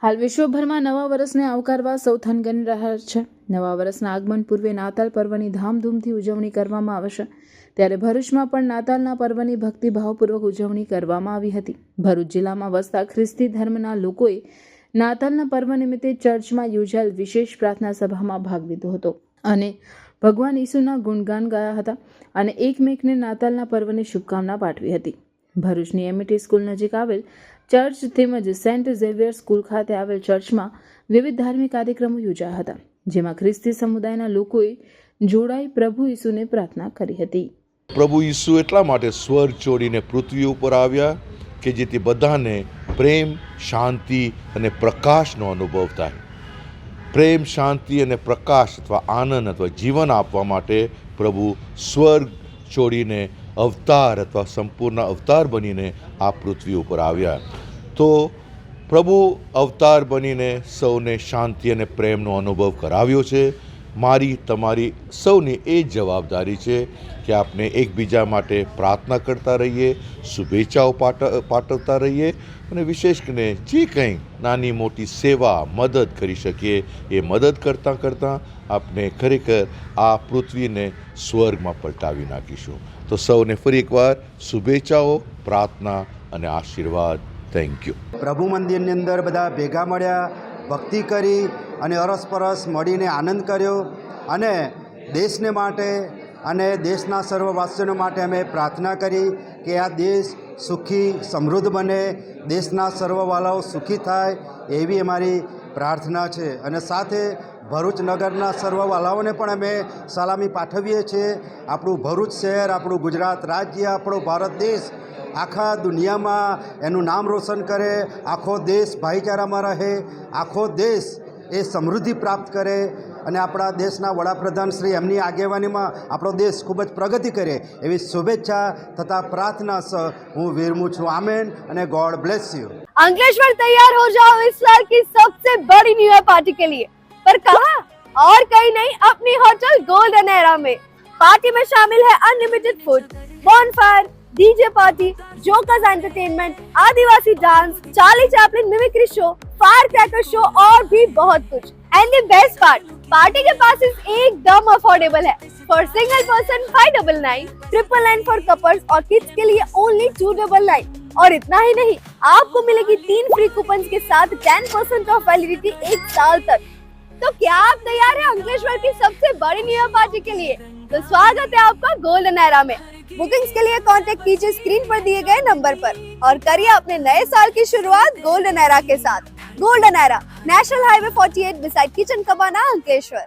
હાલ વિશ્વભરમાં નવા વર્ષને આવકારવા સૌ થનગની રહ્યા છે। નવા વર્ષના આગમન પૂર્વે નાતાલ પર્વની ધામધૂમથી ઉજવણી કરવામાં આવશે, ત્યારે ભરૂચમાં પણ નાતાલના પર્વની ભક્તિભાવપૂર્વક ઉજવણી કરવામાં આવી હતી। ભરૂચ જિલ્લામાં વસતા ખ્રિસ્તી ધર્મના લોકોએ નાતાલના પર્વ નિમિત્તે ચર્ચમાં યોજાયેલ વિશેષ પ્રાર્થના સભામાં ભાગ લીધો હતો અને ભગવાન ઈસુના ગુણગાન ગાયા હતા અને એકમેકને નાતાલના પર્વની શુભકામના પાઠવી હતી। ભરૂચની એમઈટી સ્કૂલ નજીક આવેલ ચર્ચ તેમજ સેન્ટ ઝેવિયર સ્કૂલ ખાતે આવેલ ચર્ચમાં વિવિધ ધાર્મિક કાર્યક્રમો યોજાયા હતા, જેમાં ખ્રિસ્તી સમુદાયના લોકોએ જોડાઈ પ્રભુ ઈસુને પ્રાર્થના કરી હતી। પ્રભુ ઈસુ એટલા માટે સ્વર્ગ છોડીને પૃથ્વી ઉપર આવ્યા કે જેથી બધાને પ્રેમ, શાંતિ અને પ્રકાશનો અનુભવ થાય। પ્રેમ, શાંતિ અને પ્રકાશ અથવા આનંદ અથવા જીવન આપવા માટે પ્રભુ સ્વર્ગ છોડીને અવતાર અથવા સંપૂર્ણ અવતાર બનીને આ પૃથ્વી ઉપર આવ્યા। તો પ્રભુ અવતાર બનીને સૌને શાંતિ અને પ્રેમનો અનુભવ કરાવ્યો છે। મારી તમારી સૌની એ જ જવાબદારી છે કે આપણે એકબીજા માટે પ્રાર્થના કરતા રહીએ, શુભેચ્છાઓ પાઠવતા રહીએ અને વિશેષ કરીને જે કંઈ નાની મોટી સેવા મદદ કરી શકીએ એ મદદ કરતાં આપણે ખરેખર આ પૃથ્વીને સ્વર્ગમાં પલટાવી નાખીશું। તો સૌને ફરી એકવાર શુભેચ્છાઓ, પ્રાર્થના અને આશીર્વાદ। Thank you. પ્રભુ મંદિરની અંદર બધા ભેગા મળ્યા, ભક્તિ કરી અને અરસપરસ મળીને આનંદ કર્યો અને દેશને માટે અને દેશના સર્વવાસીઓ માટે અમે પ્રાર્થના કરી કે આ દેશ સુખી સમૃદ્ધ બને, દેશના સર્વવાલાઓ સુખી થાય એવી અમારી પ્રાર્થના છે। અને સાથે ભરૂચ નગરના સર્વવાલાઓને પણ અમે સલામી પાઠવીએ છીએ। આપણું ભરૂચ શહેર, આપણું ગુજરાત રાજ્ય, આપણો ભારત દેશ આખા દુનિયામાં એનું નામ રોશન કરે, આખો દેશ ભાઈચારામાં રહે, આખો દેશ એ સમૃદ્ધિ પ્રાપ્ત કરે અને આપણા દેશના વડાપ્રધાન શ્રી એમની આગેવાનીમાં આપણો દેશ ખૂબ જ પ્રગતિ કરે એવી શુભેચ્છા તથા પ્રાર્થના હું વિરમું છું। આમેન અને ગોડ બ્લેસ યુ। अंकलेश्वर तैयार हो जाओ इस साल की सबसे बड़ी न्यू ईयर पार्टी के लिए, पर कहाँ और कहीं नहीं, अपनी होटल गोल्डन एरा में। पार्टी में शामिल है unlimited food, bonfire, DJ party, jokers entertainment, आदिवासी dance, Charlie Chaplin mimicry show, fire cracker show और भी बहुत कुछ। And the best part, party के पासेस एकदम अफोर्डेबल है। For single person 599, 999 for couples और किड्स के लिए ओनली 299। और इतना ही नहीं, आपको मिलेगी 3 फ्री कूपन के साथ 10% ऑफ वैलिडिटी 1 साल तक। तो क्या आप तैयार हैं अंकलेश्वर की सबसे बड़ी न्यू ईयर पार्टी के लिए? तो स्वागत है आपका गोल्डन एरा में। बुकिंग्स के लिए कांटेक्ट कीजिए स्क्रीन पर दिए गए नंबर पर और करिए अपने नए साल की शुरुआत गोल्डन एरा के साथ। Golden era, national highway 48 beside kitchen cabana, Ankleshwar.